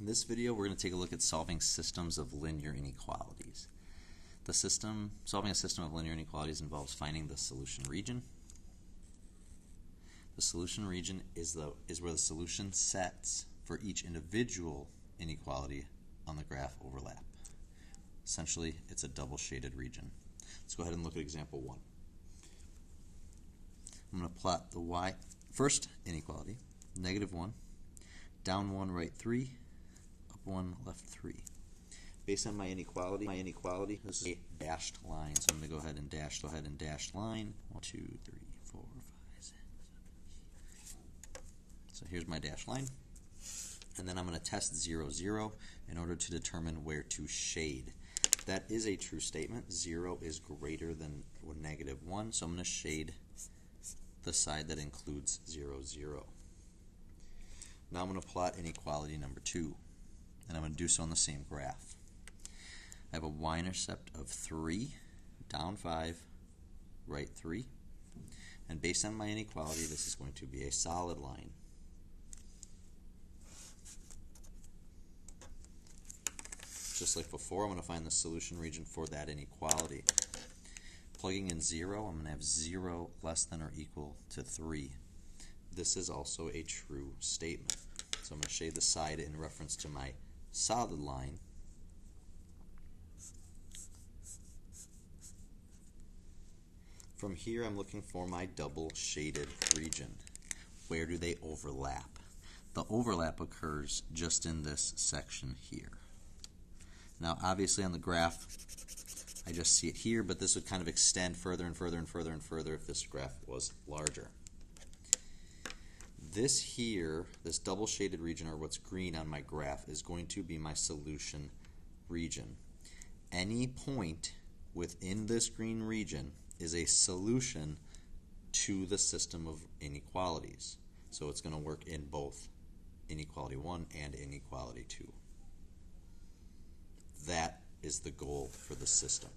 In this video, we're going to take a look at solving systems of linear inequalities. Solving a system of linear inequalities involves finding the solution region. The solution region is where the solution sets for each individual inequality on the graph overlap. Essentially, it's a double shaded region. Let's go ahead and look at example 1. I'm going to plot the first inequality, -1, down 1, right 3, up 1, left 3. Based on my inequality, this is a dashed line. So I'm going to go ahead and dash line. 1, 2, 3, 4, 5, 6, 7, 8. So here's my dashed line. And then I'm going to test 0, 0 in order to determine where to shade. That is a true statement. 0 is greater than or -1, so I'm going to shade the side that includes 0, 0. Now I'm going to plot inequality number 2, and I'm going to do so on the same graph. I have a y-intercept of 3, down 5, right 3, and based on my inequality, this is going to be a solid line. Just like before, I'm going to find the solution region for that inequality. Plugging in 0, I'm going to have 0 less than or equal to 3. This is also a true statement. So I'm going to shade the side in reference to my solid line. From here, I'm looking for my double shaded region. Where do they overlap? The overlap occurs just in this section here. Now, obviously on the graph, I just see it here, but this would kind of extend further and further and further and further if this graph was larger. This here, this double shaded region, or what's green on my graph, is going to be my solution region. Any point within this green region is a solution to the system of inequalities. So it's going to work in both inequality 1 and inequality 2. That is the goal for the system.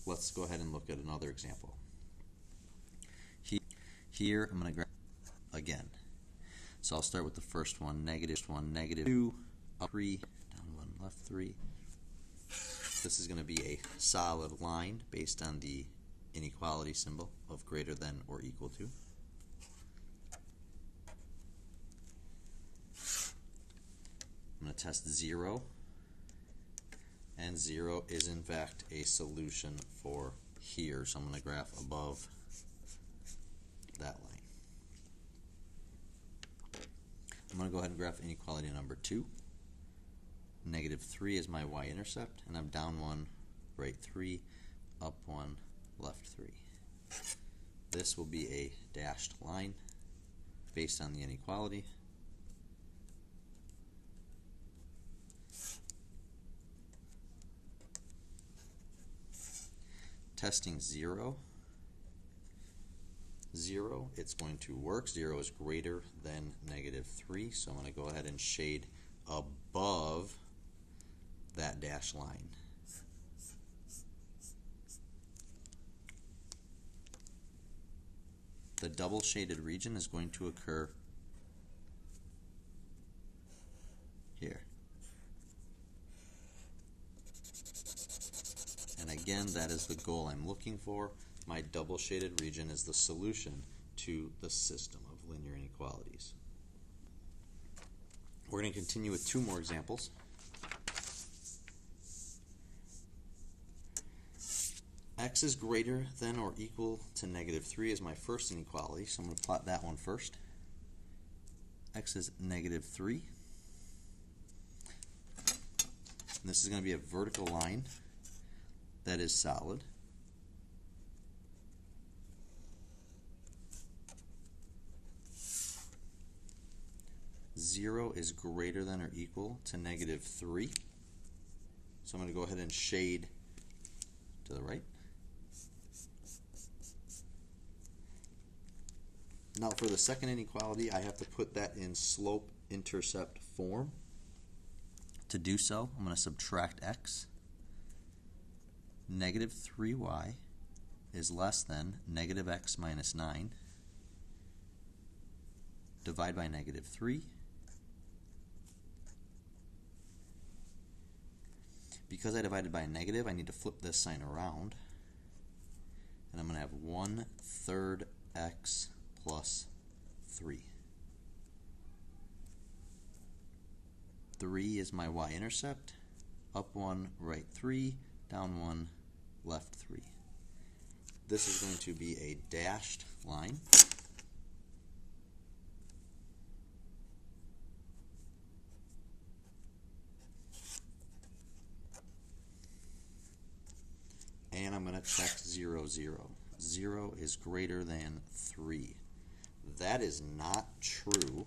Let's go ahead and look at another example. Here I'm going to graph again. So I'll start with the first one, -1, -2, up 3, down 1, left 3. This is going to be a solid line based on the inequality symbol of greater than or equal to. I'm going to test 0. And 0 is in fact a solution for here. So I'm going to graph above that line. I'm going to go ahead and graph inequality number 2. -3 is my y-intercept, and I'm down 1, right 3, up 1, left 3. This will be a dashed line based on the inequality. Testing 0, 0, it's going to work. 0 is greater than -3, so I'm going to go ahead and shade above that dashed line. The double shaded region is going to occur here. And again, that is the goal I'm looking for. My double shaded region is the solution to the system of linear inequalities. We're going to continue with 2 more examples. X is greater than or equal to -3 is my first inequality, so I'm going to plot that one first. X is -3. And this is going to be a vertical line that is solid. Zero is greater than or equal to -3. So I'm going to go ahead and shade to the right. Now for the second inequality, I have to put that in slope-intercept form. To do so, I'm going to subtract x. -3y is less than -x minus 9. Divide by -3. Because I divided by a negative, I need to flip this sign around. And I'm going to have 1/3 x plus 3. 3 is my y-intercept. Up 1, right 3, down 1, left 3. This is going to be a dashed line. And I'm going to check 0, 0. 0 is greater than 3. That is not true.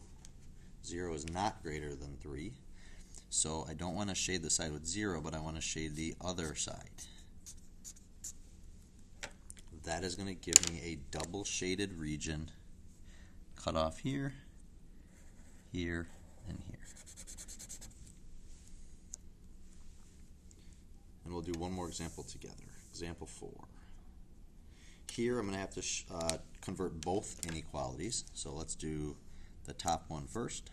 0 is not greater than 3. So I don't want to shade the side with 0, but I want to shade the other side. That is going to give me a double shaded region cut off here, here, and here. And we'll do one more example together. Example 4. Here I'm going to have to convert both inequalities. So let's do the top one first.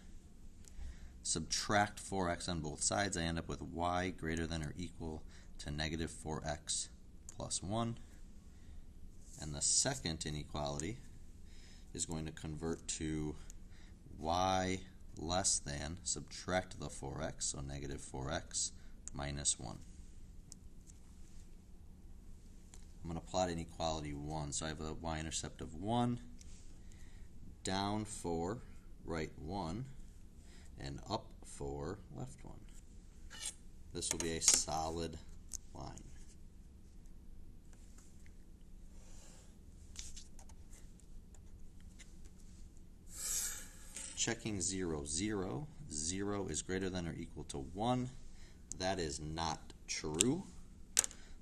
Subtract 4x on both sides. I end up with y greater than or equal to negative 4x plus 1. And the second inequality is going to convert to y less than, subtract the 4x, so negative 4x minus 1. I'm going to plot inequality 1. So I have a y-intercept of 1, down 4, right 1, and up 4, left 1. This will be a solid line. Checking 0, 0. 0 is greater than or equal to 1. That is not true.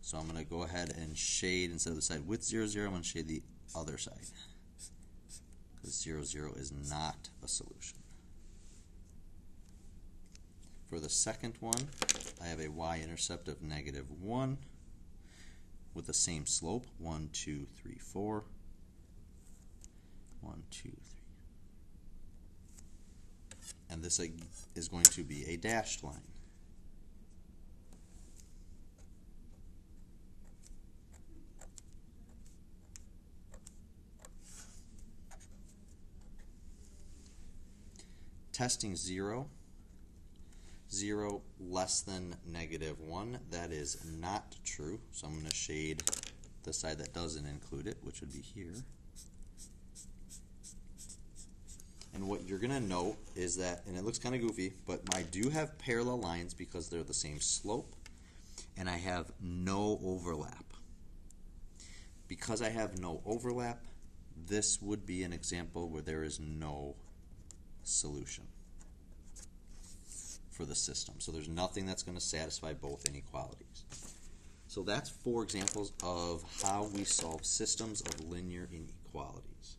So I'm going to go ahead and shade, instead of the side with 0, 0, I'm going to shade the other side. Because 0, 0 is not a solution. For the second one, I have a y-intercept of negative 1 with the same slope, 1, 2, 3, 4. 1, 2, 3. And this is going to be a dashed line. Testing 0. 0 less than negative 1. That is not true. So I'm going to shade the side that doesn't include it, which would be here. And what you're going to note is that, and it looks kind of goofy, but I do have parallel lines because they're the same slope, and I have no overlap. Because I have no overlap, this would be an example where there is no solution for the system. So there's nothing that's going to satisfy both inequalities. So that's 4 examples of how we solve systems of linear inequalities.